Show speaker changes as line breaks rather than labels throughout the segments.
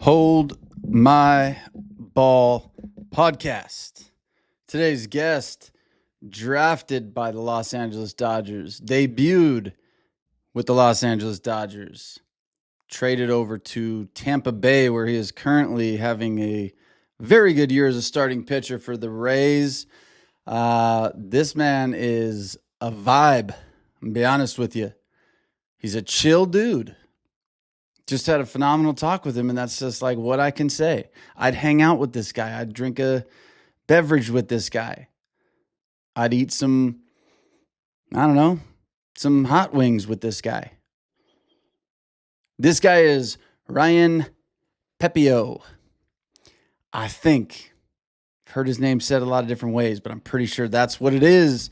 Hold My Ball podcast. Today's guest, drafted by the Los Angeles Dodgers, debuted with the Los Angeles Dodgers, traded over to Tampa Bay, where he is currently having a very good year as a starting pitcher for the Rays. This man is a vibe. I'm gonna be honest with you. He's a chill dude. Just had a phenomenal talk with him, and that's just like what I can say. I'd hang out with this guy. I'd drink a beverage with this guy. I'd eat some hot wings with this guy. This guy is Ryan Pepiot. I think I've heard his name said a lot of different ways, but I'm pretty sure that's what it is.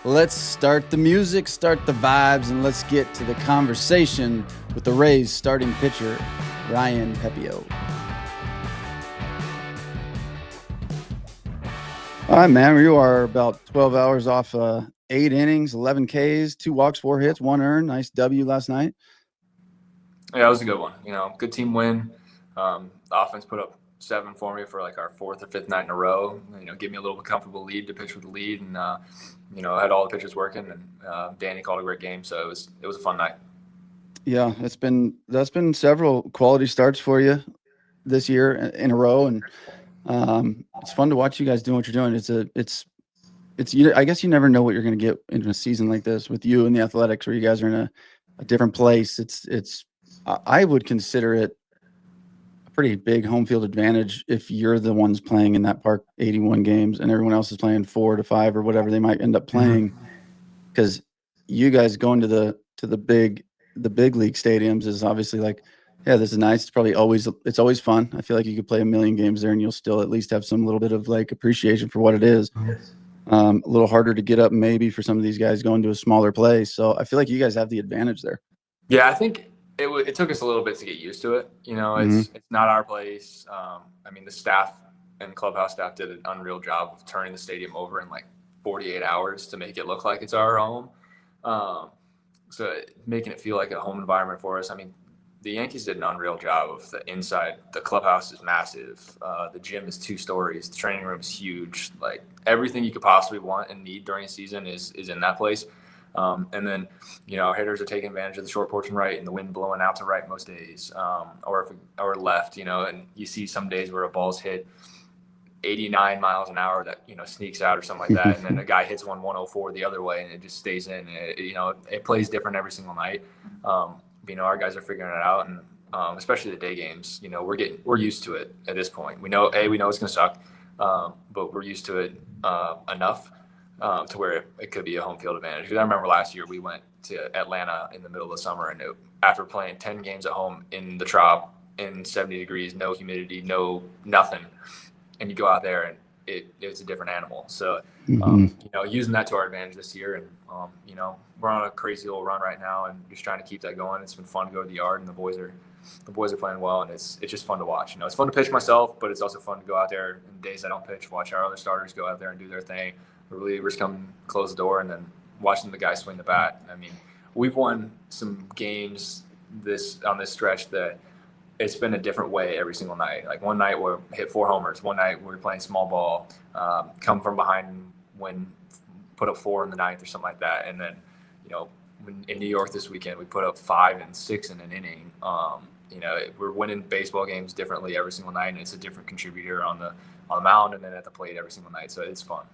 Let's start the music, start the vibes, and let's get to the conversation with the Rays starting pitcher, Ryan Pepiot. All right, man, you are about 12 hours off 8 innings, 11 Ks, 2 walks, 4 hits, 1 earned. Nice W last night.
Yeah, it was a good one. Good team win. The offense put up 7 for me for like our 4th or 5th night in a row. Give me a little comfortable lead to pitch with the lead, and I had all the pitchers working, and Danny called a great game, so it was a fun night.
Yeah, that's been several quality starts for you this year in a row, and it's fun to watch you guys doing what you're doing. I guess you never know what you're going to get into a season like this with you and the Athletics, where you guys are in a different place. I would consider it a pretty big home field advantage if you're the ones playing in that park 81 games and everyone else is playing 4 to 5 or whatever they might end up playing. Because you guys going to the big league stadiums is obviously like, yeah, this is nice. It's always fun. I feel like you could play a million games there and you'll still at least have some little bit of like appreciation for what it is. A little harder to get up maybe for some of these guys going to a smaller place. So I feel like you guys have the advantage there.
Yeah, I think it took us a little bit to get used to it. It's not our place. The staff and Clubhouse staff did an unreal job of turning the stadium over in like 48 hours to make it look like it's our home. So making it feel like a home environment for us. The Yankees did an unreal job of the inside. The clubhouse is massive. The gym is 2 stories. The training room is huge. Like everything you could possibly want and need during a season is in that place. And then, our hitters are taking advantage of the short porch and right and the wind blowing out to right most days, or left, and you see some days where a ball's hit 89 miles an hour that, sneaks out or something like that. And then a guy hits 104 the other way and it just stays in. It plays different every single night. Our guys are figuring it out, and especially the day games, we're used to it at this point. We know it's going to suck, but we're used to it enough to where it could be a home field advantage. Because I remember last year we went to Atlanta in the middle of the summer, and after playing 10 games at home in the Trop in 70 degrees, no humidity, no nothing, and you go out there and it's a different animal. So, using that to our advantage this year, and we're on a crazy little run right now, and just trying to keep that going. It's been fun to go to the yard, and the boys are playing well, and it's just fun to watch. It's fun to pitch myself, but it's also fun to go out there in days I don't pitch, watch our other starters go out there and do their thing. The relievers come close the door, and then watching the guys swing the bat. We've won some games on this stretch that it's been a different way every single night. Like one night we hit 4 homers. One night we were playing small ball, come from behind and put up 4 in the 9th or something like that. And then, in New York this weekend, we put up 5 and 6 in an inning. We're winning baseball games differently every single night, and it's a different contributor on the mound and then at the plate every single night. So it's fun.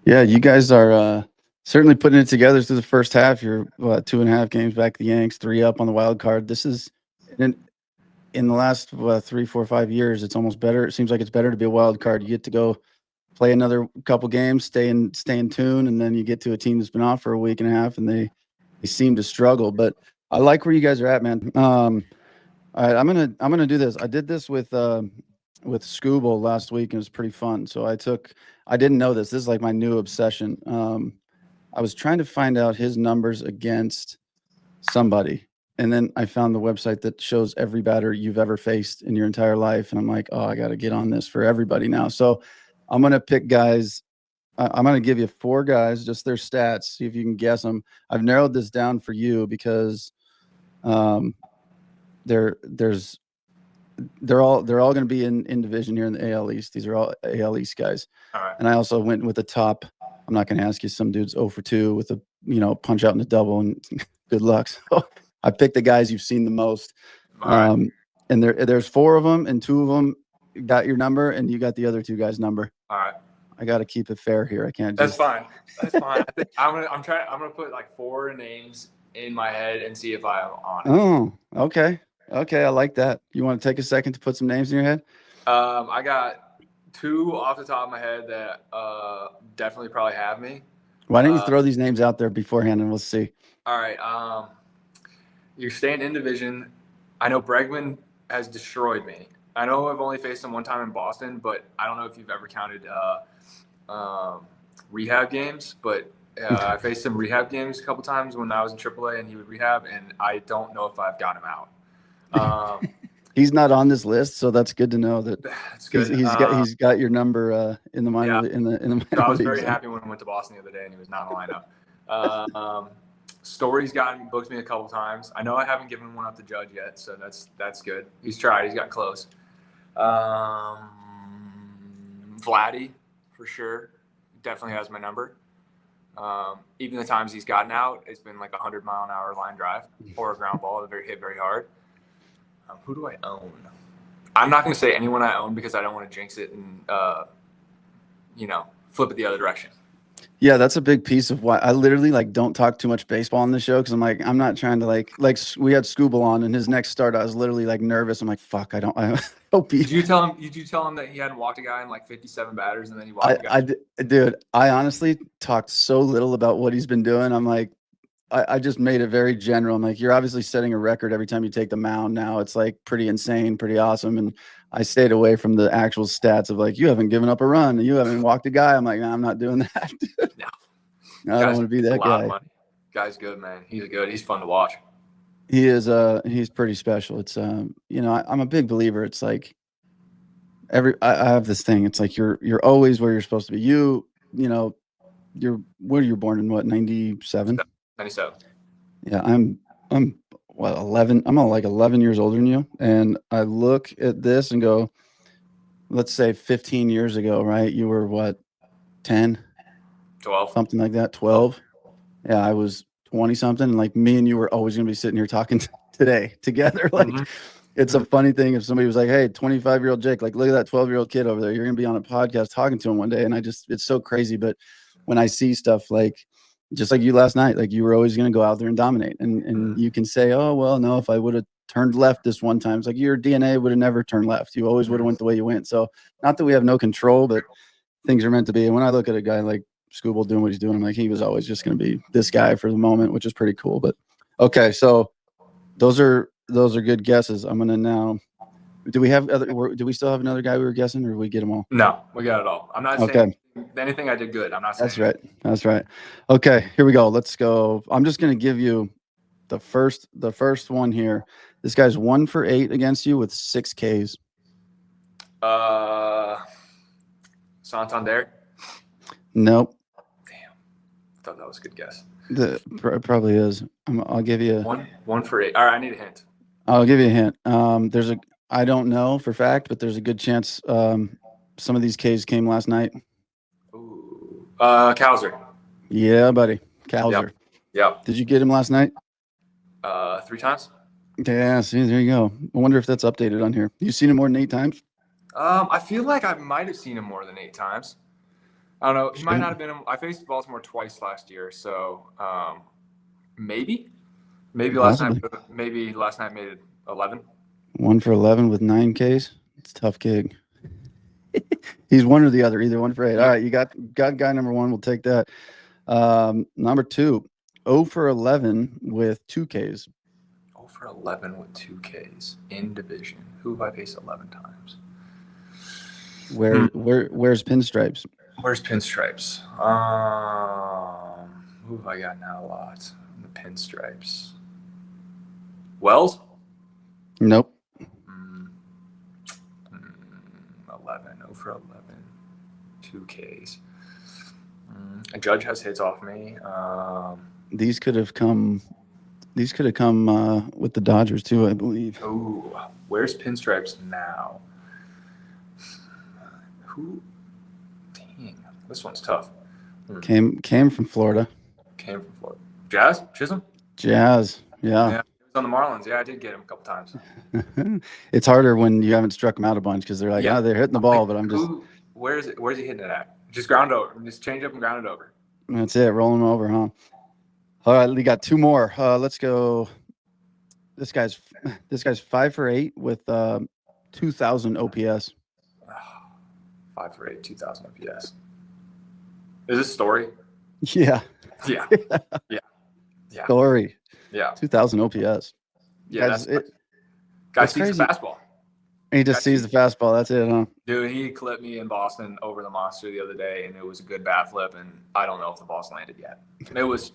Yeah,
you guys are certainly putting it together through the first half. You're 2.5 games back the Yanks, 3 up on the wild card. This is in the last 3, 4, 5 years, it's almost better. It seems like it's better to be a wild card. You get to go play another couple games, stay in tune, and then you get to a team that's been off for a week and a half, and they seem to struggle. But I like where you guys are at, man. All right, I'm gonna do this. I did this with Scooble last week, and it was pretty fun. So I didn't know this. This is like my new obsession. I was trying to find out his numbers against somebody. And then I found the website that shows every batter you've ever faced in your entire life. And I'm like, oh, I got to get on this for everybody now. So I'm going to pick guys. I'm going to give you 4 guys, just their stats, see if you can guess them. I've narrowed this down for you because there's they're all going to be in division here in the AL East. These are all AL East guys.
All right.
And I also went with the top. I'm not going to ask you. Some dude's 0 for 2 with a punch out in the double, and good luck. So I picked the guys you've seen the most.
Right.
And there's 4 of them, and 2 of them got your number, and you got the other 2 guys' number.
All right.
I got to keep it fair here. I can't
That's
just.
fine. That's fine. I think I'm gonna put like 4 names in my head and see if I'm on it.
Oh, okay. Okay, I like that. You want to take a second to put some names in your head?
I got 2 off the top of my head that definitely probably have me.
Why don't you throw these names out there beforehand, and we'll see.
All right. You're staying in division. I know Bregman has destroyed me. I know I've only faced him one time in Boston, but I don't know if you've ever counted rehab games. But I faced him rehab games a couple times when I was in AAA, and he would rehab, and I don't know if I've got him out.
He's not on this list, so that's good to know that
that's good.
He's got your number in the minor in the minor
so I was
leagues.
Very happy when I went to Boston the other day and he was not in the lineup. Story's booked me a couple times. I know I haven't given one up to Judge yet, so that's good. He's tried. He's gotten close. Vladdy, for sure, definitely has my number. Even the times he's gotten out, it's been like 100-mile-an-hour line drive or a ground ball that hit very hard. Who do I own? I'm not going to say anyone I own because I don't want to jinx it and flip it the other direction.
Yeah, that's a big piece of why I literally don't talk too much baseball on the show, because I'm not trying to like we had Scooble on, and his next start I was literally nervous. I'm like, fuck, I hope he.
Did you tell him that he hadn't walked a guy in 57 batters and then he walked a guy?
Dude, I honestly talked so little about what he's been doing. I'm like, I just made it very general. I'm like, you're obviously setting a record every time you take the mound now. It's pretty insane, pretty awesome. And I stayed away from the actual stats of you haven't given up a run, you haven't walked a guy. I'm like, nah, I'm not doing that. No. I don't want to be that guy.
Guy's good, man. He's good. He's fun to watch.
He is. He's pretty special. It's I'm a big believer. It's I have this thing. It's you're always where you're supposed to be. You're born in what, 97?
97.
Yeah, I'm 11. I'm 11 years older than you, and I look at this and go, let's say 15 years ago, right? You were what, 10,
12,
something like that, 12. Yeah, I was 20 something, and me and you were always gonna be sitting here talking today together. It's a funny thing if somebody was like, hey, 25-year-old Jake, look at that 12-year-old kid over there. You're gonna be on a podcast talking to him one day, and it's so crazy. But when I see stuff just like you last night, you were always going to go out there and dominate. And you can say, oh, well, no, if I would have turned left this one time, it's your DNA would have never turned left. You always would have went the way you went. So not that we have no control, but things are meant to be. And when I look at a guy like Scooble doing what he's doing, I'm he was always just going to be this guy for the moment, which is pretty cool. But okay, so those are good guesses. I'm going to now. Do we still have another guy we were guessing, or did we get them all?
No, we got it all. I'm not saying anything I did good. I'm not saying.
That's right. Okay, here we go. Let's go. I'm just going to give you the first one here. This guy's 1 for 8 against you with 6 Ks.
Santander?
Nope.
Damn. I thought that was a good guess.
It probably is. I'll give you
1 for 8. All right, I need a hint.
I'll give you a hint. I don't know for fact, but there's a good chance some of these Ks came last night.
Ooh. Cowser.
Yeah, buddy. Cowser.
Yep.
Did you get him last night?
3 times.
Yeah, see, there you go. I wonder if that's updated on here. You seen him more than 8 times?
I feel like I might have seen him more than 8 times. I don't know. He might not have been. I faced Baltimore twice last year, so maybe last night. Maybe last night made it 11.
1 for 11 with 9 Ks. It's a tough gig. He's one or the other, either 1 for 8. All right, you got guy number 1. We'll take that. Number 2, 0 for 11 with 2 Ks.
0 for 11 with 2 Ks in division. Who have I faced 11 times?
Where's Pinstripes?
Where's Pinstripes? Who have I got now a lot? The Pinstripes. Wells?
Nope.
11. 0 for 11. 2 Ks. A Judge has hits off me.
These could have come These could have come with the Dodgers too, I believe.
Ooh, where's Pinstripes now? Who? Dang, this one's tough.
Came from Florida.
Came from Florida. Jazz? Chisholm?
Jazz.
Yeah,
Yeah.
he was on the Marlins. Yeah, I did get him a couple times.
It's harder when you haven't struck them out a bunch because they're like,
Yeah.
oh, they're hitting the ball, but I'm just.
Where's he hitting it at? Just ground over. Just change up and ground it over.
That's it. Rolling them over, huh? All right, we got two more. Let's go. This guy's 5 for 8 with 2,000 OPS.
5 for 8, 2,000 OPS. Is this Story?
Yeah.
Yeah. Yeah.
Story.
Yeah.
2,000 OPS.
Yeah. Guy sees the fastball.
He just sees the fastball. That's it, huh?
Dude, he clipped me in Boston over the monster the other day, and it was a good bat flip, and I don't know if the ball's landed yet. It was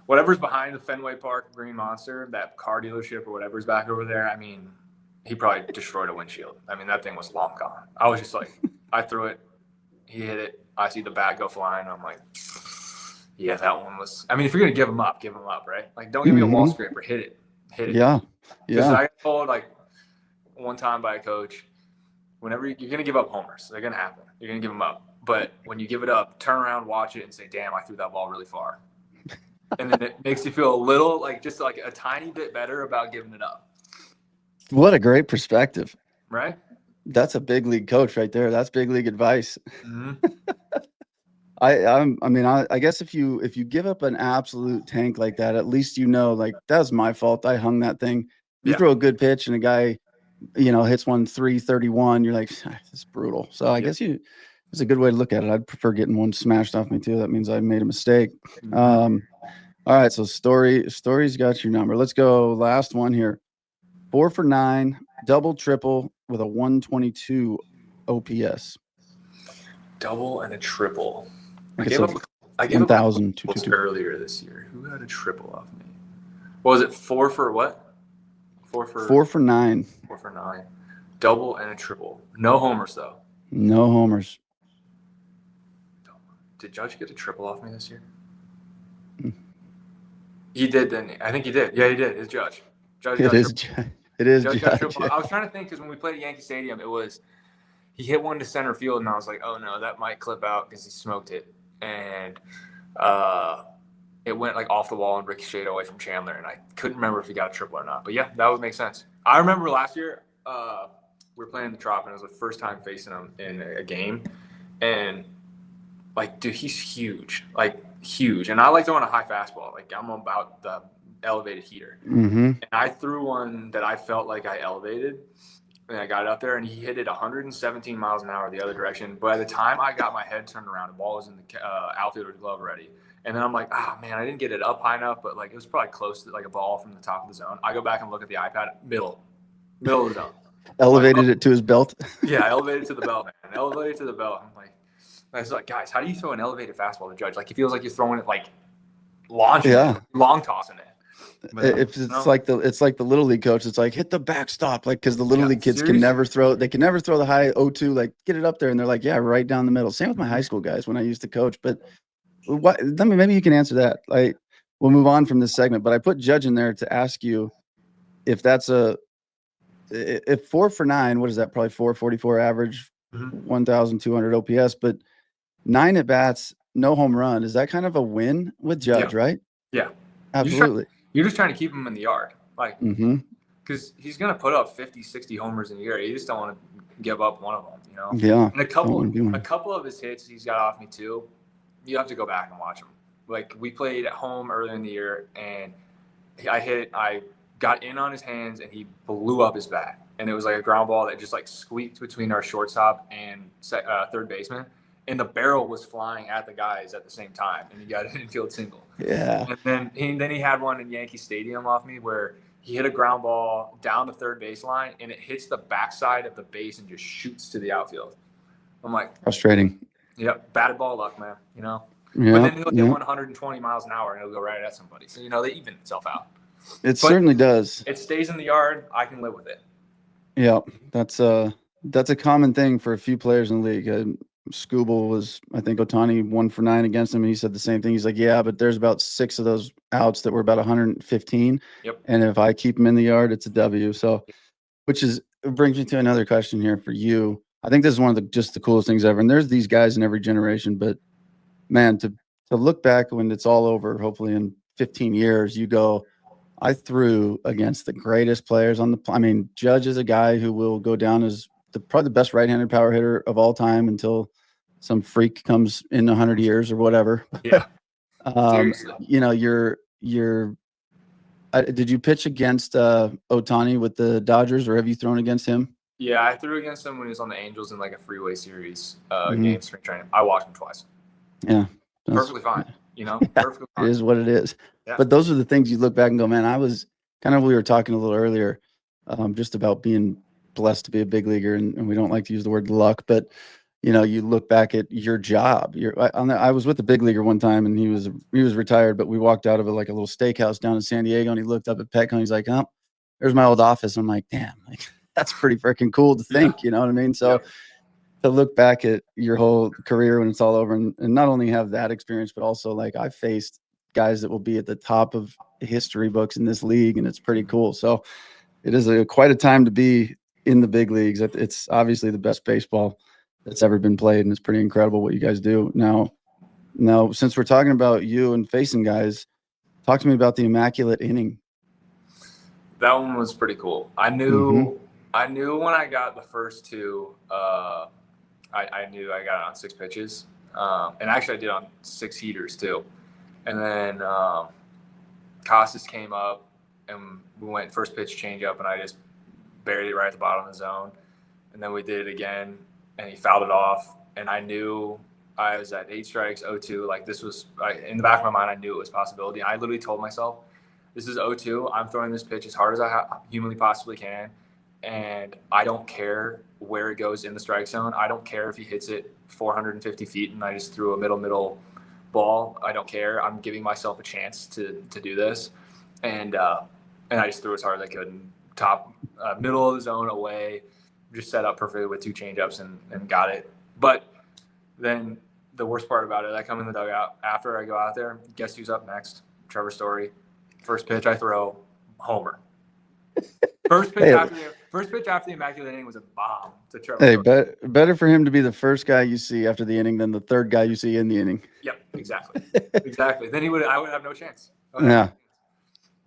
whatever's behind the Fenway Park Green Monster, that car dealership or whatever's back over there. I mean, he probably destroyed a windshield. I mean, that thing was long gone. I was just like, I threw it. He hit it. I see the bat go flying. I'm like, yeah, that one was. I mean, if you're going to give him up, right? Like, don't give me a wall scraper. Hit it.
Yeah.
Because I got told, like, one time by a coach, whenever you're going to give up homers, they're going to happen. You're going to give them up. But when you give it up, turn around, watch it, and say, damn, I threw that ball really far. And then it makes you feel a little, like, just like a tiny bit better about giving it up. What
a great perspective.
Right?
That's a big league coach right there. That's big league advice.
Mm-hmm.
I guess if you give up an absolute tank like that, at least you know, like, that was my fault. I hung that thing. You throw a good pitch and a guy, hits 331. You're like, it's brutal. So I guess it's a good way to look at it. I'd prefer getting one smashed off me too. That means I made a mistake.
Mm-hmm.
All right. So Story's got your number. Let's go. Last one here. 4 for 9, double, triple with a 122 OPS.
Double and a triple. I
gave up
1,000 earlier this year. Who had a triple off me? What was it? 4 for what? 4 for
9.
4 for 9. Double and a triple. No homers though.
No homers.
Did Judge get a triple off me this year? He did, didn't he? I think he did. Yeah, he did. It's Judge.
It is Judge.
I was trying to think because when we played at Yankee Stadium, he hit one to center field, and I was like, oh no, that might clip out because he smoked it, and it went like off the wall and ricocheted away from Chandler, and I couldn't remember if he got a triple or not. But yeah, that would make sense. I remember last year we were playing the Trop, and it was the first time facing him in a game, and like, dude, he's huge, and I like throwing a high fastball. Like, I'm about the elevated heater.
Mm-hmm.
And I threw one that I felt like I elevated, and I got it up there, and he hit it 117 miles an hour the other direction. By the time I got my head turned around, the ball was in the outfielder's glove already. And then I'm like, man, I didn't get it up high enough, but like, it was probably close to like a ball from the top of the zone. I go back and look at the iPad, middle of the zone.
Elevated it to his belt.
Yeah, elevated to the belt, man. Elevated to the belt. I was like, guys, how do you throw an elevated fastball to Judge? Like, it feels like you're throwing it like launching, long tossing it. But
it's like the little league coach. It's like, hit the backstop, like, because the little league kids can never throw the high 0-2, like, get it up there, and they're like, yeah, right down the middle. Same with my high school guys when I used to coach. But maybe you can answer that. Like, we'll move on from this segment, but I put Judge in there to ask you if that's if 4 for 9, what is that? Probably 444 average, 1,200 OPS, but 9 at bats, no home run. Is that kind of a win with Judge, right?
Yeah,
absolutely.
You're just trying to keep him in the yard, like, because he's going to put up 50, 60 homers in a year. You just don't want to give up one of them,
Yeah.
And a couple of his hits he's got off me too. You have to go back and watch them. Like, we played at home earlier in the year, and I got in on his hands, and he blew up his bat. And it was like a ground ball that just like squeaked between our shortstop and third baseman. And the barrel was flying at the guys at the same time, and he got an infield single.
Yeah.
And then he had one in Yankee Stadium off me where he hit a ground ball down the third baseline, and it hits the backside of the base and just shoots to the outfield. I'm like,
frustrating.
Yep, batted ball luck, man.
Yeah,
but then he'll get 120 miles an hour, and it'll go right at somebody. So they even itself out.
It certainly does.
It stays in the yard. I can live with it.
Yeah, that's a common thing for a few players in the league. Scooble was, I think Ohtani 1 for 9 against him, and he said the same thing. He's like, yeah, but there's about 6 of those outs that were about 115.
Yep.
And if I keep him in the yard, it's a W. So, it brings me to another question here for you. I think this is one of the coolest things ever. And there's these guys in every generation, but man, to look back when it's all over, hopefully in 15 years, you go, I threw against the greatest players on I mean, Judge is a guy who will go down as probably the best right-handed power hitter of all time until some freak comes in 100 years or whatever.
Yeah. Seriously.
You know, did you pitch against Ohtani with the Dodgers, or have you thrown against him?
Yeah, I threw against him when he was on the Angels in like a freeway series game, spring training. I watched him twice.
Yeah.
Perfectly fine. You know, perfectly fine.
It is what it is.
Yeah.
But those are the things you look back and go, man, I was we were talking a little earlier just about being blessed to be a big leaguer. And we don't like to use the word luck, but you know, you look back at your job. I was with a big leaguer one time, and he was retired, but we walked out of like a little steakhouse down in San Diego, and he looked up at Petco, and he's like, "Oh, there's my old office." I'm like, "Damn, like that's pretty freaking cool to think." You know what I mean? So to look back at your whole career when it's all over, and not only have that experience, but also like I've faced guys that will be at the top of history books in this league, and it's pretty cool. So it is quite a time to be in the big leagues. It's obviously the best baseball that's ever been played, and it's pretty incredible what you guys do. Now, since we're talking about you and facing guys, talk to me about the Immaculate inning.
That one was pretty cool. I knew when I got the first two, I knew I got it on 6 pitches. And actually I did on 6 heaters too. And then Costas came up, and we went first pitch change up, and I just buried it right at the bottom of the zone. And then we did it again, and he fouled it off. And I knew I was at 8 strikes, 0-2. Like this was in the back of my mind, I knew it was a possibility. I literally told myself, this is 0-2. I'm throwing this pitch as hard as I humanly possibly can. And I don't care where it goes in the strike zone. I don't care if he hits it 450 feet and I just threw a middle ball. I don't care. I'm giving myself a chance to do this. And I just threw as hard as I could, and top middle of the zone away, just set up perfectly with 2 changeups and got it. But then the worst part about it, I come in the dugout after I go out there. Guess who's up next? Trevor Story. First pitch I throw, homer. First pitch after the Immaculate inning was a bomb to Trevor.
Hey, better for him to be the first guy you see after the inning than the third guy you see in the inning.
Yep, exactly. Exactly. Then I would have no chance.
Yeah.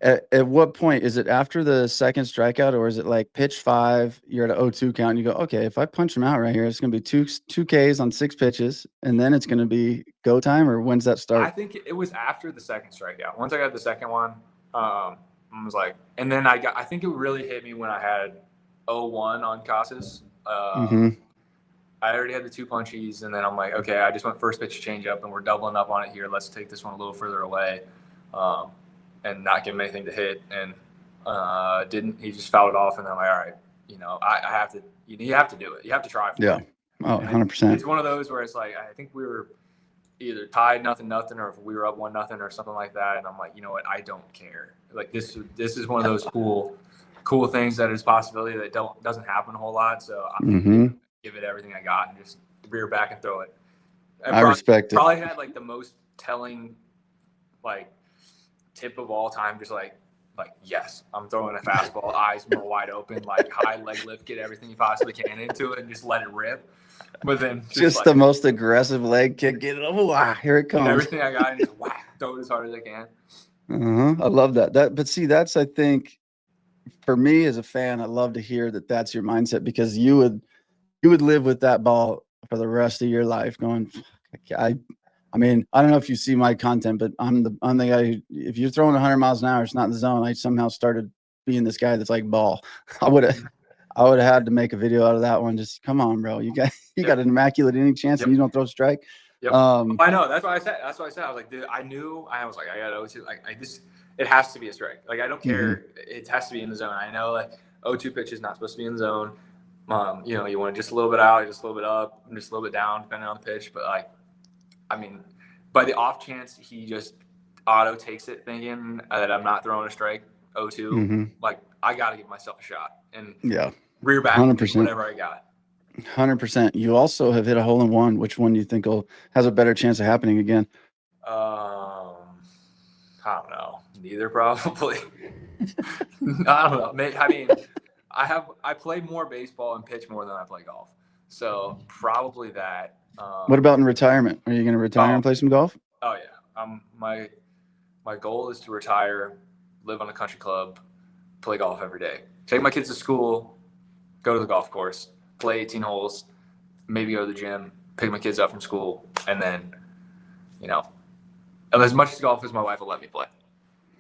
At what point is it after the second strikeout, or is it like pitch 5, you're at an 0-2 count, and you go, okay, if I punch him out right here, it's going to be two Ks on 6 pitches, and then it's going to be go time, or when's that start?
I think it was after the second strikeout. Once I got the second one, I was like, and then I think it really hit me when I had 0-1 on Casas. I already had the 2 punchies, and then I'm like, okay, I just went first pitch change up, and we're doubling up on it here. Let's take this one a little further away. And not give him anything to hit, and didn't. He just fouled it off, and I'm like, all right, you know, I have to. You have to do it. You have to try.
Yeah. Oh, 100%.
It's one of those where it's like I think we were either tied 0-0, or if we were up 1-0 or something like that, and I'm like, you know what, I don't care. Like this is one of those cool things that is possibility that doesn't happen a whole lot. So I'm gonna give it everything I got and just rear back and throw it.
I respect it.
Probably had like the most telling like tip of all time, just like yes, I'm throwing a fastball, eyes more wide open, like high leg lift, get everything you possibly can into it, and just let it rip. But then
just like, the most aggressive leg kick, get it. Oh, wow, here it comes.
Everything I got, and just whack, throw it as hard as I can.
I love that. But see, that's, I think, for me as a fan, I love to hear that that's your mindset, because you would live with that ball for the rest of your life, going, I mean, I don't know if you see my content, but I'm the guy who, if you're throwing 100 miles an hour, it's not in the zone. I somehow started being this guy that's like ball. I would have had to make a video out of that one. Just come on, bro. You got an Immaculate inning chance, and you don't throw a strike.
Yep. I know. That's what I said. I was like, dude, I was like, I got 0-2. Like, it has to be a strike. Like, I don't care. It has to be in the zone. I know, like, 0-2 pitch is not supposed to be in the zone. You know, you want it just a little bit out, just a little bit up, and just a little bit down, depending on the pitch. But like, I mean, by the off chance he just auto takes it, thinking that I'm not throwing a strike, 0-2, like I got to give myself a shot and rear back
100%.
whatever I got.
100%. You also have hit a hole in one. Which one do you think has a better chance of happening again?
I don't know. Neither, probably. I don't know. I mean, I play more baseball and pitch more than I play golf, so probably that.
What about in retirement? Are you going to retire and play some golf?
Oh yeah. My goal is to retire, live on a country club, play golf every day. Take my kids to school, go to the golf course, play 18 holes, maybe go to the gym, pick my kids up from school, and then, as much golf as my wife will let me play.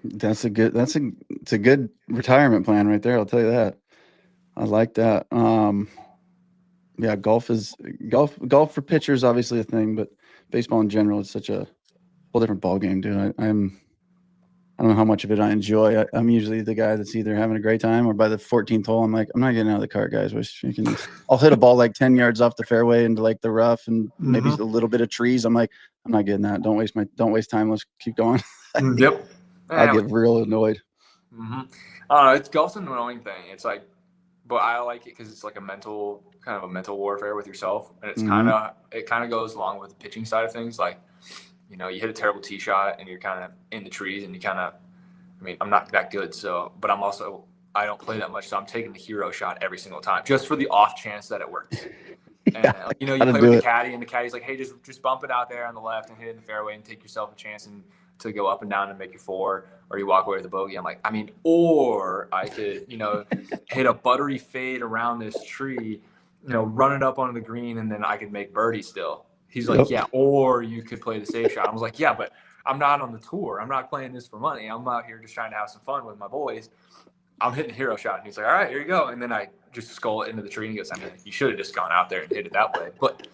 It's a good retirement plan right there. I'll tell you that. I like that. Yeah, golf for pitchers, obviously a thing, but baseball in general is such a whole different ball game, dude. I don't know how much of it I enjoy. I'm usually the guy that's either having a great time or by the 14th hole, I'm like, I'm not getting out of the cart, guys. I'll hit a ball like 10 yards off the fairway into like the rough and maybe a little bit of trees. I'm like, I'm not getting that. Don't waste time. Let's keep going.
Yep.
I get real annoyed.
I don't know. Golf's an annoying thing. It's like, but I like it because it's like a mental warfare with yourself, and it's it kind of goes along with the pitching side of things. Like, you hit a terrible tee shot and you're kind of in the trees, and I'm not that good, but I don't play that much, so I'm taking the hero shot every single time just for the off chance that it works. And you play with the caddy, and the caddy's like, hey, just bump it out there on the left and hit it in the fairway and take yourself a chance to go up and down and make your 4, or you walk away with a bogey. I'm like, or I could, hit a buttery fade around this tree, run it up onto the green, and then I could make birdie still. He's like, yeah, or you could play the safe shot. I was like, yeah, but I'm not on the tour. I'm not playing this for money. I'm out here just trying to have some fun with my boys. I'm hitting a hero shot. And he's like, all right, here you go. And then I just skull it into the tree, and he goes, you should have just gone out there and hit it that way. But,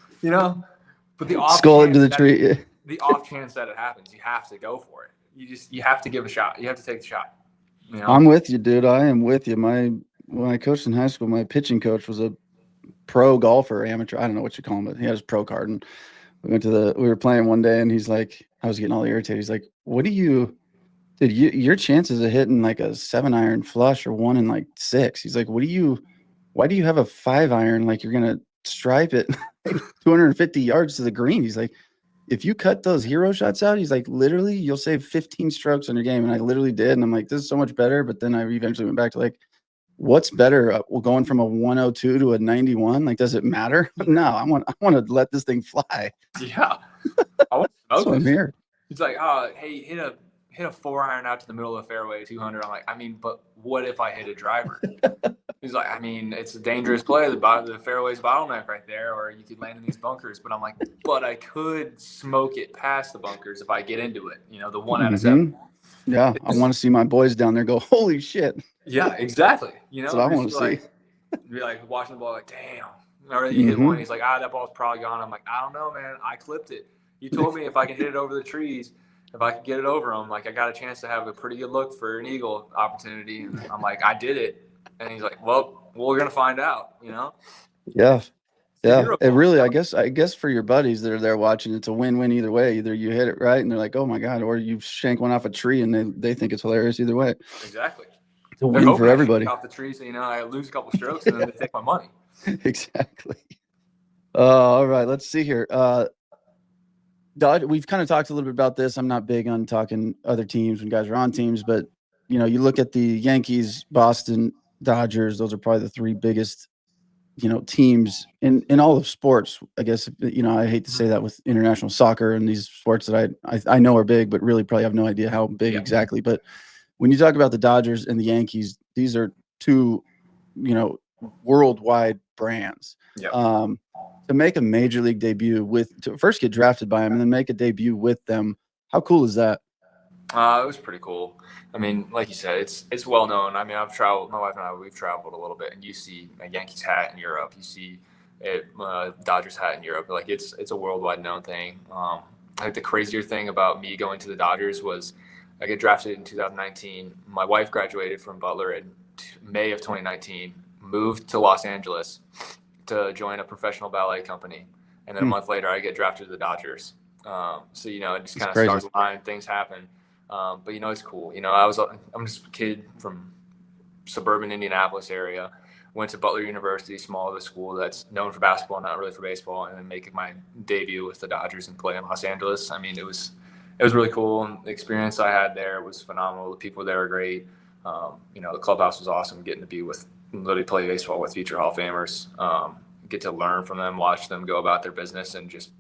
but the off skull into the tree. The off chance that it happens, you have to go for it. You have to give a shot. You have to take the shot.
I'm with you, dude. I am with you. When I coached in high school, my pitching coach was a pro golfer, amateur. I don't know what you call him, but he had his pro card. And we were playing one day, and he's like, I was getting all irritated. He's like, your chances of hitting like a 7-iron flush or 1 in like 6. He's like, why do you have a 5-iron? Like you're going to stripe it 250 yards to the green. He's like, if you cut those hero shots out, he's like, literally, you'll save 15 strokes on your game. And I literally did. And I'm like, this is so much better. But then I eventually went back to like, what's better? Going from a 102 to a 91? Like, does it matter? No, I want to let this thing fly.
Yeah. I want to smoke
this. I'm here.
He's like, hey, hit a 4-iron out to the middle of the fairway, 200. I'm like, but what if I hit a driver? He's like, it's a dangerous play. The fairway's bottleneck right there, or you could land in these bunkers. But I'm like, but I could smoke it past the bunkers if I get into it. The 1 out of 7.
Yeah, I want to see my boys down there go, holy shit.
Yeah, exactly.
That's what I want to see.
Be like watching the ball, like, damn. Or you hit one, he's like, that ball's probably gone. I'm like, I don't know, man. I clipped it. You told me if I can hit it over the trees, if I could get it over them, like I got a chance to have a pretty good look for an eagle opportunity. And I'm like, I did it. And he's like, well, we're gonna find out,
Yeah. Yeah. It really, I guess for your buddies that are there watching, it's a win-win either way. Either you hit it right and they're like, oh my God, or you shank one off a tree and they think it's hilarious either way.
Exactly.
It's a win for everybody.
Off the trees, I lose a couple strokes and then they take my money.
Exactly. All right, let's see here. We've kind of talked a little bit about this. I'm not big on talking other teams when guys are on teams, but you look at the Yankees, Boston, Dodgers. Those are probably the 3 biggest, teams in all of sports. I guess I hate to say that with international soccer and these sports that I know are big, but really probably have no idea how big exactly. But when you talk about the Dodgers and the Yankees, these are 2, worldwide brands.
Yep.
To make a major league debut to first get drafted by them and then make a debut with them, how cool is that?
It was pretty cool. Like you said, it's well known. I've traveled. My wife and I, we've traveled a little bit, and you see a Yankees hat in Europe. You see a Dodgers hat in Europe. Like it's a worldwide known thing. I think the crazier thing about me going to the Dodgers was I get drafted in 2019. My wife graduated from Butler in May of 2019. Moved to Los Angeles to join a professional ballet company, and then a month later I get drafted to the Dodgers. So it just kind of stars a line, things happen. But it's cool. I'm just a kid from suburban Indianapolis area. Went to Butler University, small of a school that's known for basketball, not really for baseball, and then making my debut with the Dodgers and play in Los Angeles. I mean, it was really cool, and the experience I had there was phenomenal. The people there were great. The clubhouse was awesome. Getting to be with literally play baseball with future Hall of Famers, get to learn from them, watch them go about their business, and just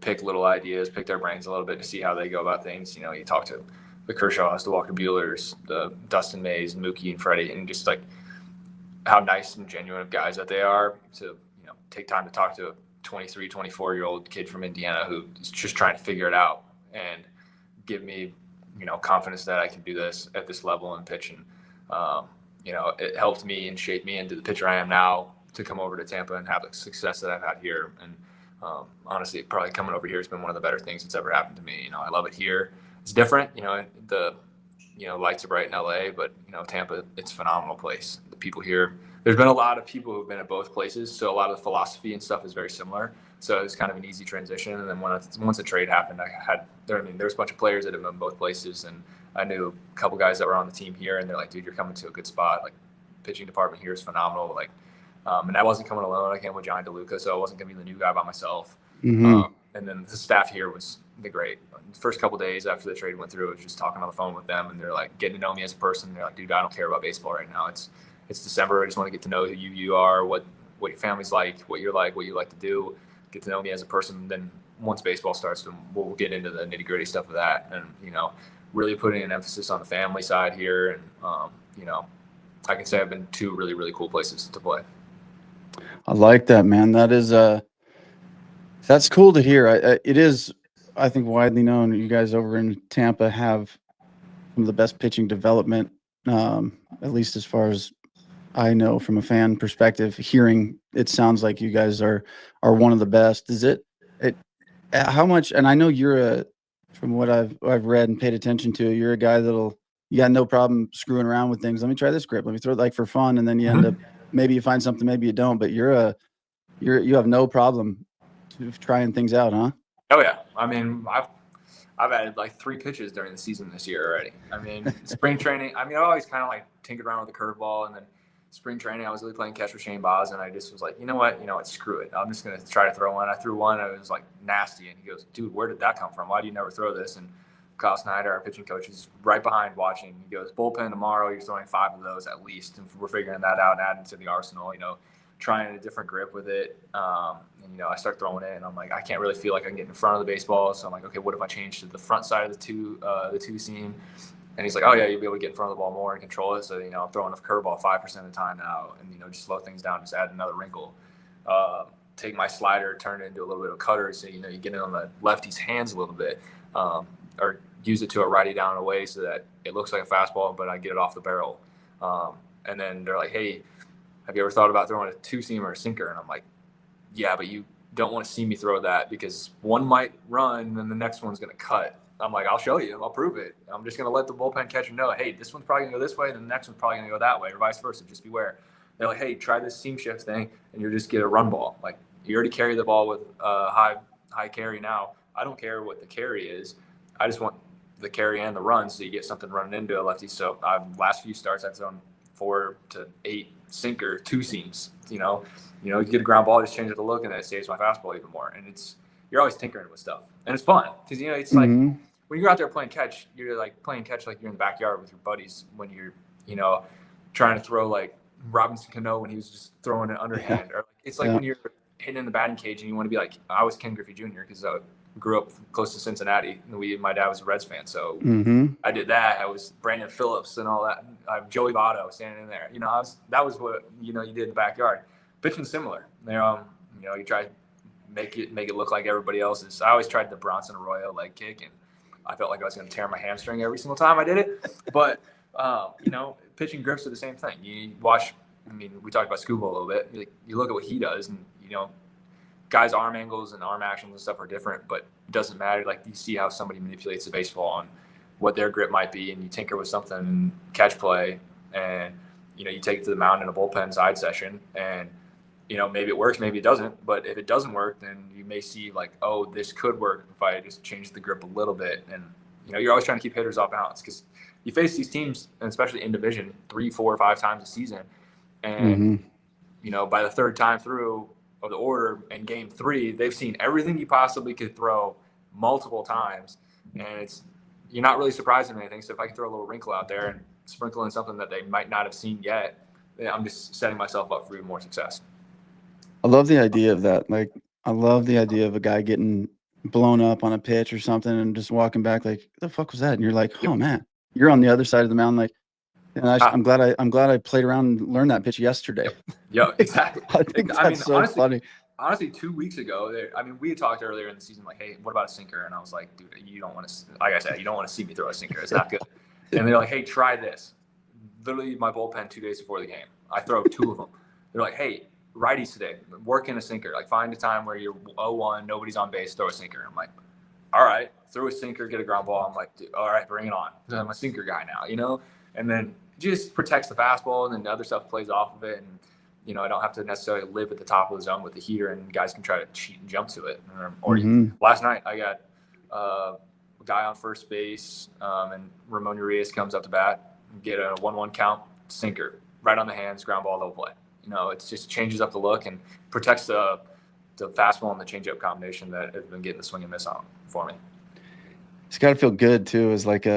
pick little ideas, pick their brains a little bit to see how they go about things. You talk to the Kershaws, the Walker Buehlers, the Dustin Mays, Mookie and Freddie, and just like how nice and genuine of guys that they are to, take time to talk to a 23, 24-year-old kid from Indiana who is just trying to figure it out and give me, confidence that I can do this at this level and pitch. And, it helped me and shaped me into the pitcher I am now to come over to Tampa and have the success that I've had here. And honestly, probably coming over here has been one of the better things that's ever happened to me. I love it here. It's different, the lights are bright in LA, but Tampa, it's a phenomenal place. The people here, there's been a lot of people who've been at both places, so a lot of the philosophy and stuff is very similar. So it was kind of an easy transition. And then once a trade happened, there was a bunch of players that have been both places, and I knew a couple guys that were on the team here, and they're like, dude, you're coming to a good spot. Like, pitching department here is phenomenal. Like, and I wasn't coming alone. I came with John DeLuca, so I wasn't going to be the new guy by myself. And then the staff here was great. The first couple of days after the trade went through, I was just talking on the phone with them, and they're like getting to know me as a person. They're like, dude, I don't care about baseball right now. It's December. I just want to get to know who you are, what your family's like, what you're like, what you like to do. Get to know me as a person. Then once baseball starts, then we'll get into the nitty gritty stuff of that. And, really putting an emphasis on the family side here. And, I can say I've been two really, really cool places to play.
I like that, man. That's cool to hear. It is, I think, widely known you guys over in Tampa have some of the best pitching development, at least as far as I know from a fan perspective. Hearing it sounds like you guys are one of the best. Is it how much? And I know from what I've read and paid attention to, you're a guy you got no problem screwing around with things. Let me try this grip. Let me throw it like for fun, and then you end up maybe you find something, maybe you don't. But you have no problem trying things out, huh?
Oh yeah. I mean, I've added like 3 pitches during the season this year already. I mean, spring training. I mean, I always kind of like tinkered around with the curveball, and then spring training, I was really playing catch with Shane Boz, and I just was like, you know what, screw it. I'm just gonna try to throw one. I threw one. It was like nasty, and he goes, dude, where did that come from? Why do you never throw this? And Kyle Snyder, our pitching coach, is right behind watching. He goes, bullpen tomorrow. You're throwing 5 of those at least, and we're figuring that out and adding to the arsenal. Trying a different grip with it. And I start throwing it, and I'm like, I can't really feel like I can get in front of the baseball. So I'm like, okay, what if I change to the front side of the two seam? And he's like, oh yeah, you'll be able to get in front of the ball more and control it. So I'm throwing a curveball 5% of the time now, and just slow things down, just add another wrinkle. Take my slider, turn it into a little bit of cutter, so you get it on the lefty's hands a little bit, or use it to a righty down and away so that it looks like a fastball, but I get it off the barrel. And then they're like, hey, have you ever thought about throwing a 2-seam or a sinker? And I'm like, yeah, but you don't want to see me throw that because one might run and then the next one's going to cut. I'm like, I'll show you. I'll prove it. I'm just going to let the bullpen catcher know, hey, this one's probably going to go this way and the next one's probably going to go that way, or vice versa. Just beware. They're like, hey, try this seam shift thing and you'll just get a run ball. Like, you already carry the ball with high carry now. I don't care what the carry is. I just want the carry and the run so you get something running into a lefty. So last few starts, I've thrown 4 to 8 sinker 2 seams. You get a ground ball, just change it to look, and that saves my fastball even more. And you're always tinkering with stuff, and it's fun because it's like when you're out there playing catch, you're like playing catch like you're in the backyard with your buddies when you're trying to throw like Robinson Cano when he was just throwing it underhand, or it's like when you're hitting in the batting cage and you want to be like, I was Ken Griffey Jr. because I grew up close to Cincinnati. My dad was a Reds fan, so I did that. I was Brandon Phillips and all that. Joey Votto standing in there. That was what you did in the backyard. Pitching similar. You try to make it look like everybody else's. I always tried the Bronson Arroyo leg kick, and I felt like I was going to tear my hamstring every single time I did it. But pitching grips are the same thing. You watch. We talked about Scuba a little bit. You look at what he does, and guys' arm angles and arm actions and stuff are different, but it doesn't matter. Like, you see how somebody manipulates the baseball on what their grip might be, and you tinker with something in catch play, and you take it to the mound in a bullpen side session, and maybe it works, maybe it doesn't. But if it doesn't work, then you may see like, oh, this could work if I just change the grip a little bit. And you're always trying to keep hitters off balance because you face these teams, and especially in division, 3, 4, 5 times a season, and
Mm-hmm.
you know, by the third time through of the order in game 3, they've seen everything you possibly could throw multiple times, and you're not really surprised in anything. So if I can throw a little wrinkle out there and sprinkle in something that they might not have seen yet, I'm just setting myself up for even more success.
I love the idea of that. Like, I love the idea of a guy getting blown up on a pitch or something and just walking back like, the fuck was that? And you're like, oh man, you're on the other side of the mountain. Like, and I'm glad I played around and learned that pitch yesterday.
Yeah, exactly.
I think that's so funny.
Honestly, 2 weeks ago, we had talked earlier in the season, like, hey, what about a sinker? And I was like, dude, you don't want to, like I said, you don't want to see me throw a sinker. It's not good. And they're like, hey, try this. Literally, my bullpen 2 days before the game, I throw 2 of them. They're like, hey, righties today, work in a sinker. Like, find a time where you're 0-1, nobody's on base, throw a sinker. I'm like, all right, throw a sinker, get a ground ball. I'm like, dude, all right, bring it on. I'm a sinker guy now, you know? And then it just protects the fastball, and then the other stuff plays off of it. And, you know, I don't have to necessarily live at the top of the zone with the heater, and guys can try to cheat and jump to it. Last night, I got a guy on first base, and Ramon Urias comes up to bat, get a 1-1 count, sinker, right on the hands, ground ball, double play. You know, it just changes up the look and protects the fastball and the changeup combination that has been getting the swing and miss on for me.
It's got to feel good too, as like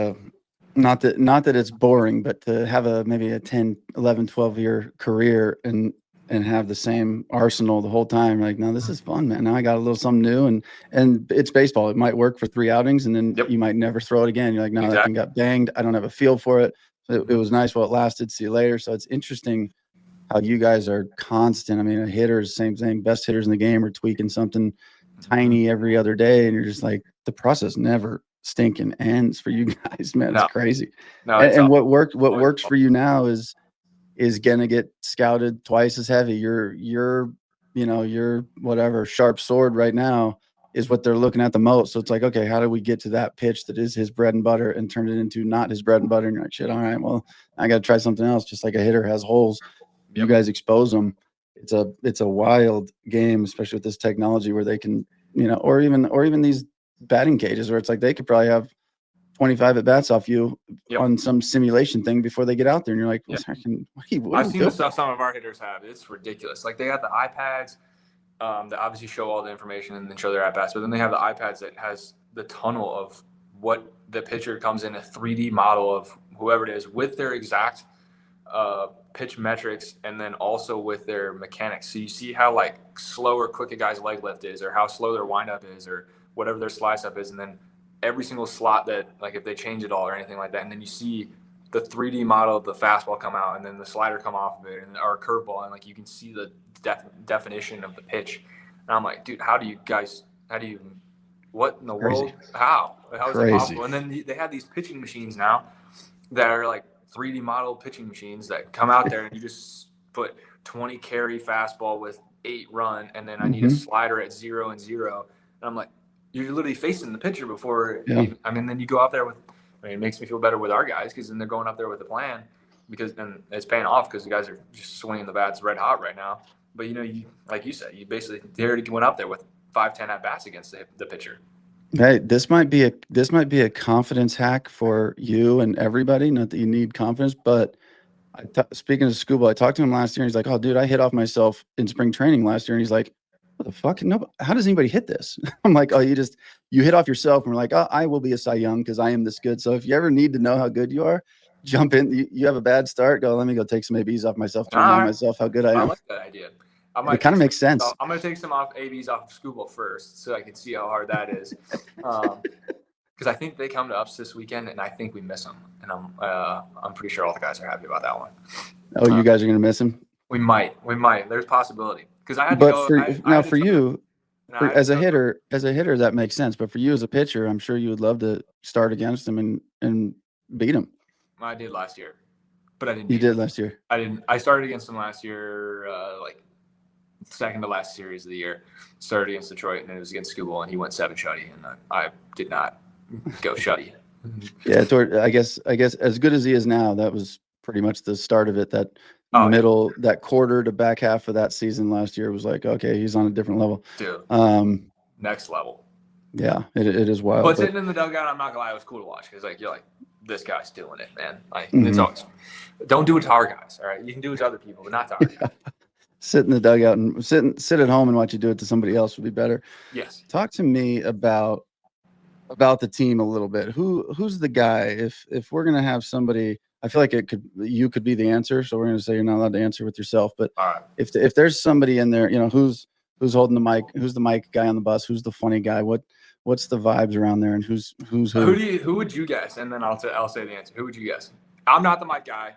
not that it's boring, but to have maybe a 10, 11, 12-year career and have the same arsenal the whole time. Like, no, this is fun, man. Now I got a little something new, and it's baseball. It might work for 3 outings, and then you might never throw it again. You're like, no, that thing got banged. I don't have a feel for it. It was nice while it lasted. See you later. So it's interesting how you guys are constant. I mean, a hitter's same thing. Best hitters in the game are tweaking something tiny every other day, and you're just like, the process never stinking ends for you guys, man. It's crazy. And what works for you now is gonna get scouted twice as heavy. Your whatever sharp sword right now is what they're looking at the most. So it's like, okay, how do we get to that pitch that is his bread and butter and turn it into not his bread and butter? And you're like, shit, all right, well, I got to try something else. Just like a hitter has holes, you guys expose them. It's a wild game, especially with this technology where they can, or even these batting cages where it's like they could probably have 25 at bats off you on some simulation thing before they get out there, and you're like,
I've seen the stuff some of our hitters have. It's ridiculous. Like, they got the iPads that obviously show all the information and then show their at bats, but then they have the iPads that has the tunnel of what the pitcher comes in, a 3D model of whoever it is with their exact pitch metrics, and then also with their mechanics. So you see how like slow or quick a guy's leg lift is, or how slow their windup is, or whatever their slice up is, and then every single slot that, like, if they change it all or anything like that, and then you see the 3D model of the fastball come out, and then the slider come off of it, or a curveball, and like you can see the definition of the pitch. And I'm like, dude, what in the world? How is that possible? And then they have these pitching machines now that are like 3D model pitching machines that come out there, and you just put 20 carry fastball with 8 run, and then I need a slider at 0 and 0, and I'm like, you're literally facing the pitcher before. Then you go out there with. It makes me feel better with our guys, because then they're going up there with a plan, and it's paying off because the guys are just swinging the bats red hot right now. But like you said, they already went up there with 5-10 at bats against the pitcher.
Hey, this might be a confidence hack for you and everybody. Not that you need confidence, but speaking of Scuba, I talked to him last year, and he's like, "Oh, dude, I hit off myself in spring training last year," and he's like, what the fuck? No, how does anybody hit this? I'm like, oh, you hit off yourself. And we're like, oh, I will be a Cy Young because I am this good. So if you ever need to know how good you are, jump in. You have a bad start, let me go take some ABs off myself to remind myself how good I am.
I like that idea.
It kind of makes sense.
I'm going to take some ABs off of Scuba first so I can see how hard that is. Because I think they come to Ups this weekend, and I think we miss them. And I'm pretty sure all the guys are happy about that one.
Oh, you guys are going to miss him?
We might. There's a possibility. Because I had
to
go.
For you, as a hitter, that makes sense. But for you as a pitcher, I'm sure you would love to start against him and beat him.
I did last year, but I didn't.
You did last year.
I didn't. I started against him last year, like second to last series of the year. Started against Detroit, and it was against Scuba, and he went 7 shutty, and I did not go shutty.
Yeah, I guess as good as he is now, that was pretty much the start of it. That that quarter to back half of that season last year was like, okay, he's on a different level.
Dude, next level.
Yeah, it is wild.
But sitting in the dugout, I'm not gonna lie, it was cool to watch, because like you're like, this guy's doing it, man. Like it's
Mhm.
always, don't do it to our guys. All right, you can do it to other people, but not to our guys.
Sit in the dugout and sit at home and watch you do it to somebody else would be better.
Yes.
Talk to me about the team a little bit. Who's the guy? If we're gonna have somebody, I feel like you could be the answer. So we're gonna say you're not allowed to answer with yourself. But
All right.
if there's somebody in there, who's holding the mic, who's the mic guy on the bus, who's the funny guy, what's the vibes around there, and who's who?
Who would you guess? And then I'll say the answer. Who would you guess? I'm not the mic guy.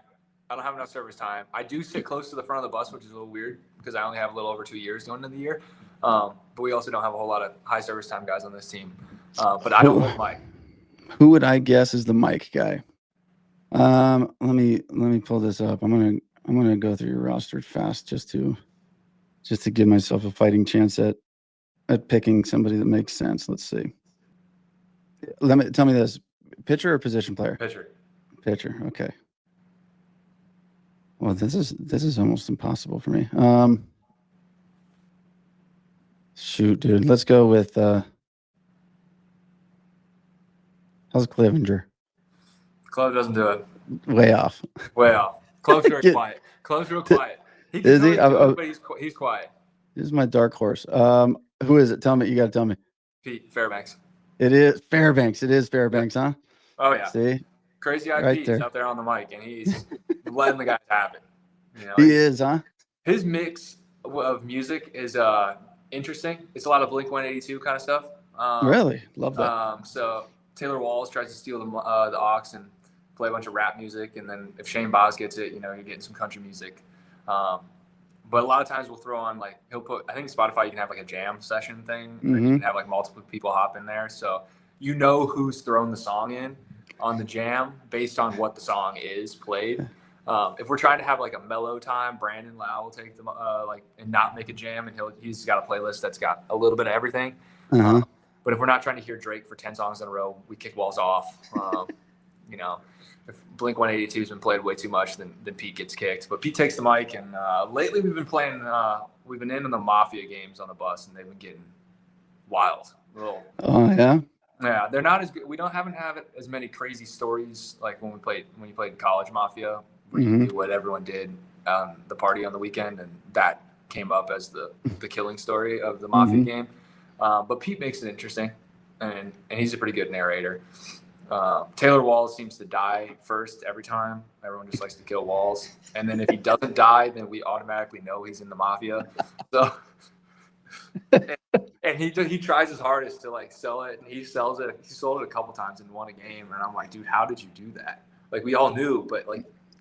I don't have enough service time. I do sit close to the front of the bus, which is a little weird because I only have a little over 2 years going into the year. But we also don't have a whole lot of high service time guys on this team. But I don't hold mic. Who
would I guess is the mic guy? Let me pull this up. I'm gonna go through your roster fast just to give myself a fighting chance at picking somebody that makes sense. Let's see. Tell me this: pitcher or position player?
Pitcher.
Pitcher. Okay. Well, this is almost impossible for me. Shoot, dude. Let's go with how's Clevenger?
Clove doesn't do it.
Way off.
Way off. Clove's real quiet. Clove's real quiet. He can
is he?
But he's quiet.
This is my dark horse. Who is it? Tell me. You got to tell me.
Pete Fairbanks.
It is Fairbanks. It is Fairbanks, huh?
Oh yeah.
See,
crazy eye Pete's out there on the mic, and he's letting the guys have it.
He is, huh?
His mix of music is interesting. It's a lot of Blink-182 kind of stuff.
Really? Love that.
So Taylor Walls tries to steal the aux and play a bunch of rap music, and then if Shane Boz gets it, you're getting some country music. But a lot of times we'll throw on he'll put. I think Spotify you can have a jam session thing. You can have multiple people hop in there, so who's thrown the song in on the jam based on what the song is played. If we're trying to have a mellow time, Brandon Lau will take them and not make a jam, and he's got a playlist that's got a little bit of everything. But if we're not trying to hear Drake for 10 songs in a row, we kick Walls off. If Blink-182 has been played way too much, then Pete gets kicked. But Pete takes the mic, and lately we've been in the Mafia games on the bus, and they've been getting wild.
Oh yeah.
Yeah, they're not as good. We haven't had as many crazy stories like when you played college Mafia, where you knew what everyone did the party on the weekend, and that came up as the killing story of the Mafia game. But Pete makes it interesting, and he's a pretty good narrator. Taylor Walls seems to die first every time. Everyone just likes to kill Walls, and then if he doesn't die, then we automatically know he's in the Mafia. So. And he tries his hardest to sell it, and he sells it. He sold it a couple times and won a game, and I'm like, dude, how did you do that? We all knew, but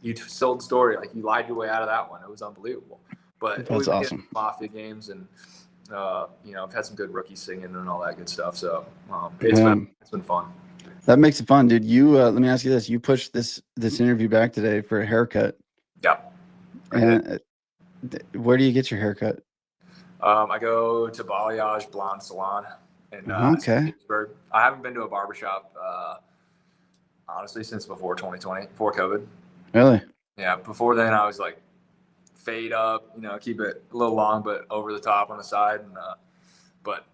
you sold the story. You lied your way out of that one. It was unbelievable. But
that's awesome.
Mafia games, and I've had some good rookies singing and all that good stuff. So it's been fun.
That makes it fun, dude. You let me ask you this: you pushed this interview back today for a haircut.
Yeah.
And where do you get your haircut?
I go to Balayage Blonde Salon in Pittsburgh. I haven't been to a barbershop, honestly, since before 2020, before COVID.
Really?
Yeah. Before then, I was fade up, keep it a little long, but over the top on the side. And, but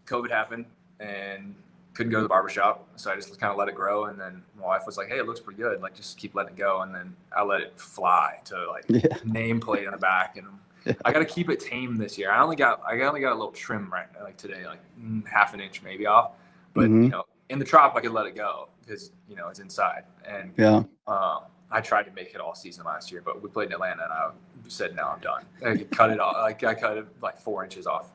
COVID happened and couldn't go to the barbershop. So I just kind of let it grow. And then my wife was like, hey, it looks pretty good. Just keep letting it go. And then I let it fly to nameplate on the back. And I got to keep it tame this year. I only got a little trim right now, today, half an inch maybe off. But in the trop, I could let it go because it's inside. And I tried to make it all season last year, but we played in Atlanta, and I said no, I'm done. I cut it off. I cut it 4 inches off,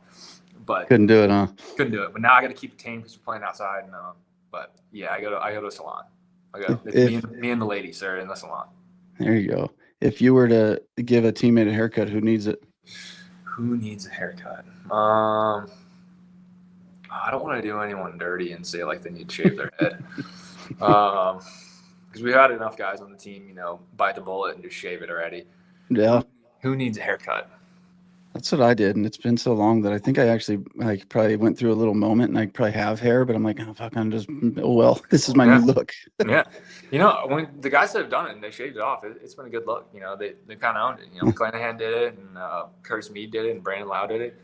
but
couldn't do it, huh?
Couldn't do it. But now I got to keep it tame because we're playing outside. And but yeah, I go to a salon. Me and the ladies are in the salon.
There you go. If you were to give a teammate a haircut, who needs it?
Who needs a haircut? I don't want to do anyone dirty and say they need to shave their head. Because we've had enough guys on the team, bite the bullet and just shave it already.
Yeah.
Who needs a haircut?
That's what I did, and it's been so long that I think I actually probably went through a little moment, and I probably have hair, but I'm like, oh fuck, this is my new look.
Yeah, when the guys that have done it and they shaved it off, it's been a good look. They kind of owned it. Clanahan did it, and Curtis Mead did it, and Brandon Lau did it.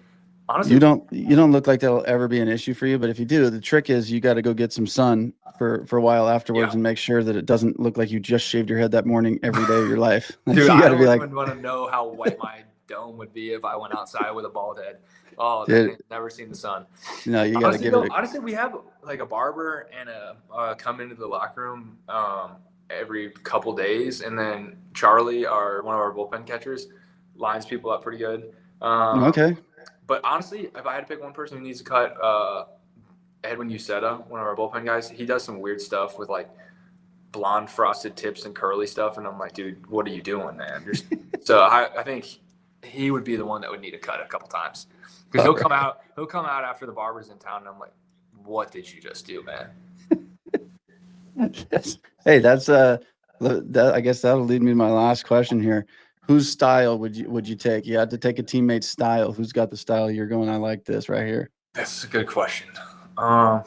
Honestly,
You don't look like that'll ever be an issue for you, but if you do, the trick is you got to go get some sun for a while afterwards
yeah.
and make sure that it doesn't look like you just shaved your head that morning every day of your life. Like,
Dude,
you
I
got to be
don't
like,
even want to know how white my dome would be if I went outside with a bald head. Oh, that
dude,
thing's never seen the sun.
no, you got to give it a.
Honestly, we have like a barber and a come into the locker room every couple days, and then Charlie, one of our bullpen catchers, lines people up pretty good.
Okay.
But honestly, if I had to pick one person who needs to cut, Edwin Uceta, one of our bullpen guys, he does some weird stuff with like blonde frosted tips and curly stuff, and I'm like, dude, what are you doing, man? So I think he would be the one that would need to cut a couple times because he'll come out after the barber's in town, and I'm like, what did you just do, man?
Yes. Hey, that's I guess that'll lead me to my last question here. Whose style would you take? You had to take a teammate's style. Who's got the style you're going? I like this right here.
That's a good question. My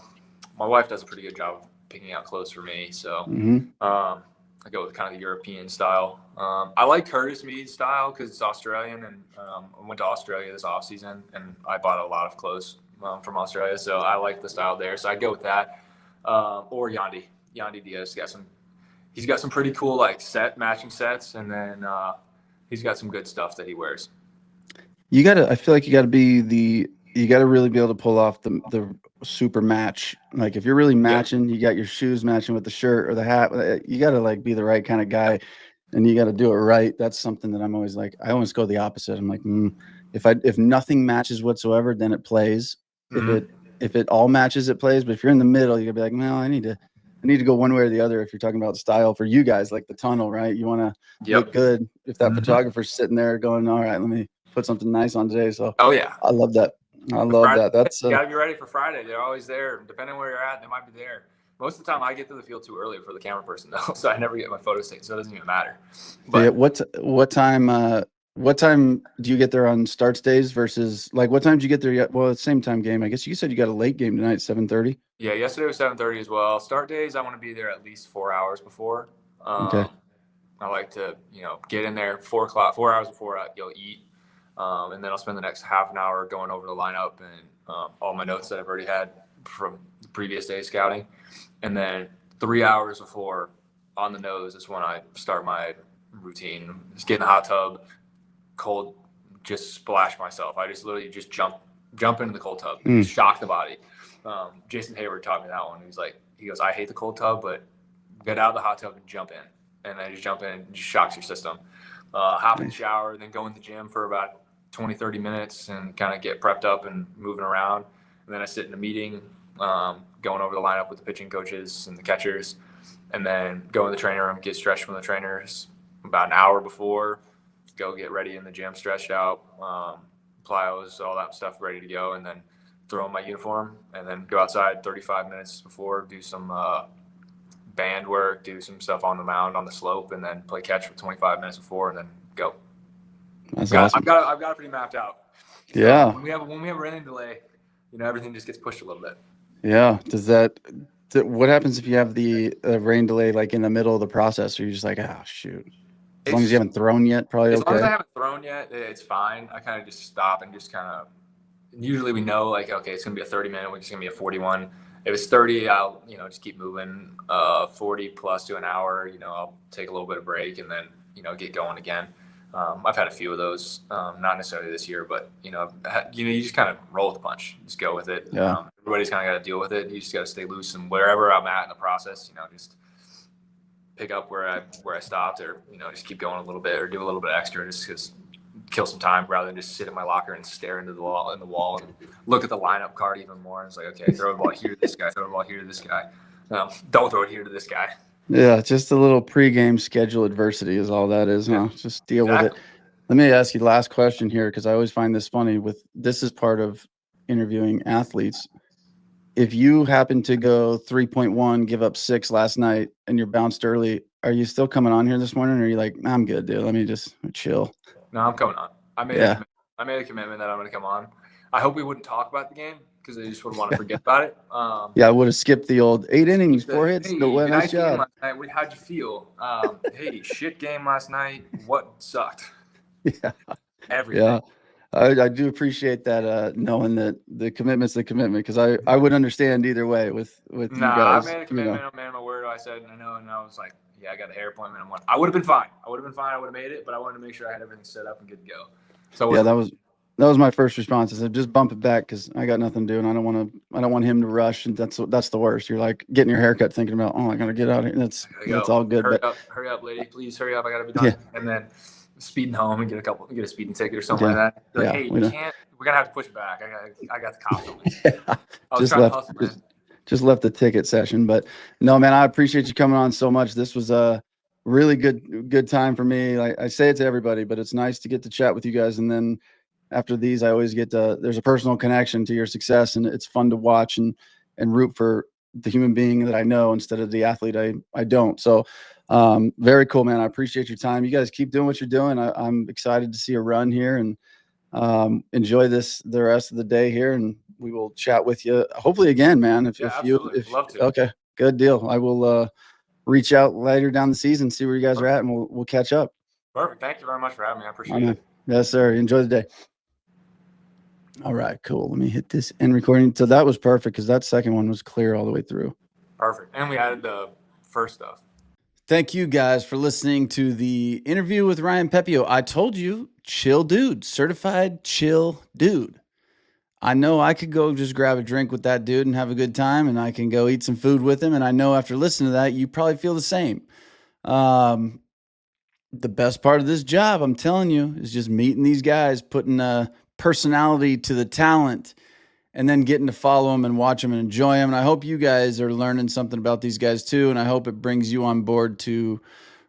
wife does a pretty good job of picking out clothes for me, so I go with kind of the European style. I like Curtis Mead's style because it's Australian, and I went to Australia this off season, and I bought a lot of clothes from Australia, so I like the style there. So I go with that, or Yandy Diaz. He's got some pretty cool like matching sets, and then he's got some good stuff that he wears.
I feel like you gotta really be able to pull off the super match. Like if you're really matching, you got your shoes matching with the shirt or the hat. You gotta like be the right kind of guy, and you gotta do it right. That's something that I'm always like. I always go the opposite. I'm like, if nothing matches whatsoever, then it plays. If it all matches, it plays. But if you're in the middle, you gotta be like, no, I need to go one way or the other. If you're talking about style for you guys, like the tunnel, right? You want to look good. If that photographer's sitting there going, all right, let me put something nice on today. So I love that. I love that. That's
you gotta be ready for Friday. They're always there. Depending on where you're at, they might be there. Most of the time, I get to the field too early for the camera person, though, so I never get my photos taken. So it doesn't even matter. But
yeah, what time do you get there on starts days versus like what time do you get there? Well, it's same time game. I guess you said you got a late game tonight, 7:30.
Yeah, yesterday was 7:30 as well. Start days, I want to be there at least 4 hours before.
Okay.
I like to get in there 4 hours before I go eat. And then I'll spend the next half an hour going over the lineup and all my notes that I've already had from the previous day scouting. And then 3 hours before on the nose is when I start my routine. Just get in the hot tub, cold, just splash myself. I just literally just jump into the cold tub, shock the body. Jason Hayward taught me that one. He goes, I hate the cold tub, but get out of the hot tub and jump in. And then just jump in and just shocks your system. Hop in the shower, then go in the gym for about 20, 30 minutes and kind of get prepped up and moving around. And then I sit in a meeting, going over the lineup with the pitching coaches and the catchers, and then go in the training room, get stretched from the trainers about an hour before, go get ready in the gym, stretched out, plyos, all that stuff ready to go, and then throw on my uniform and then go outside 35 minutes before, do some band work, do some stuff on the mound on the slope, and then play catch for 25 minutes before, and then go.
That's awesome.
I've got it pretty mapped out. So
yeah.
When we have a rain delay, everything just gets pushed a little bit.
Yeah. What happens if you have the rain delay like in the middle of the process? Or you're just like, oh shoot. As long as you haven't thrown yet, probably okay.
As long as I haven't thrown yet, it's fine. I kind of just stop and just kind of. Usually we know like okay, it's gonna be a 30-minute. It's gonna be a 41. If it's 30, I'll just keep moving. 40 plus to an hour, I'll take a little bit of break and then get going again. I've had a few of those, not necessarily this year, but you just kind of roll with the punch, just go with it.
Yeah.
Everybody's kind of got to deal with it. You just got to stay loose, and wherever I'm at in the process, just pick up where I stopped, or just keep going a little bit, or do a little bit extra, just because kill some time rather than just sit in my locker and stare into the wall and look at the lineup card even more. And it's like, okay, throw the ball here to this guy, throw the ball here to this guy. Don't throw it here to this guy.
Yeah, just a little pregame schedule adversity is all that is, huh? Just deal with it. Let me ask you the last question here, because I always find this funny. This is part of interviewing athletes. If you happen to go 3.1, give up 6 last night, and you're bounced early, are you still coming on here this morning, or are you like, I'm good, dude? Let me just chill.
No, I'm coming on. I made a commitment that I'm going to come on. I hope we wouldn't talk about the game because I just would want to forget about it.
Yeah, I would have skipped the old 8 innings, 4 hits.
Hey,
nice job.
Last night. How'd you feel? Hey, shit game last night. What sucked?
Yeah.
Everything.
Yeah. I do appreciate that, knowing that the commitment's the commitment, because I would understand either way with you
Nah, I
guys.
made a commitment. I made my word. I said, I know, and I was like, yeah, I got a hair appointment. I would have been fine. I would have made it, but I wanted to make sure I had everything set up and good to go. So
yeah, that was my first response. I said, just bump it back, because I got nothing to do, and I don't want him to rush, and that's the worst. You're like getting your haircut, thinking about, oh, I gotta get out of here. That's all good.
Hurry up, lady, please hurry up. I gotta be done. Yeah. And then speeding home and get a speeding ticket or something like that. Like, hey, you can't. We're gonna have to push back. I got the cops on me. Yeah, I was trying to hustle, man.
Just left the ticket session, but no, man, I appreciate you coming on so much. This was a really good time for me. I say it to everybody, but it's nice to get to chat with you guys. And then after these, I always there's a personal connection to your success, and it's fun to watch and root for the human being that I know instead of the athlete I don't. So very cool, man. I appreciate your time. You guys keep doing what you're doing. I'm excited to see a run here, and enjoy the rest of the day here, and we will chat with you hopefully again, man. If
love to.
Okay, good deal. I will reach out later down the season, see where you guys are at, and we'll catch up.
Perfect. Thank you very much for having me. I appreciate it.
Yes, sir. Enjoy the day. All right, cool. Let me hit this end recording. So that was perfect, because that second one was clear all the way through.
Perfect. And we added the first stuff.
Thank you guys for listening to the interview with Ryan Pepiot. I told you, chill dude, certified chill dude. I know I could go just grab a drink with that dude and have a good time, and I can go eat some food with him. And I know after listening to that, you probably feel the same. The best part of this job, I'm telling you, is just meeting these guys, putting a personality to the talent, and then getting to follow them and watch them and enjoy them. And I hope you guys are learning something about these guys too. And I hope it brings you on board to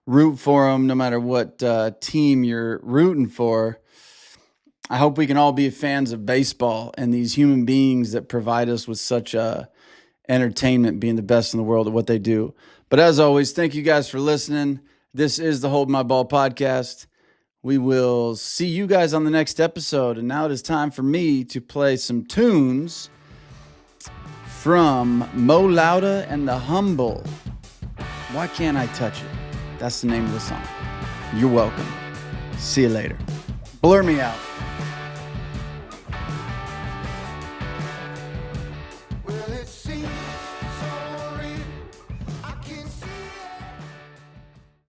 root for them, no matter what team you're rooting for. I hope we can all be fans of baseball and these human beings that provide us with such entertainment, being the best in the world at what they do. But as always, thank you guys for listening. This is the Hold My Ball podcast. We will see you guys on the next episode. And now it is time for me to play some tunes from Mo Lauda and the Humble. Why Can't I Touch It? That's the name of the song. You're welcome. See you later. Blur me out.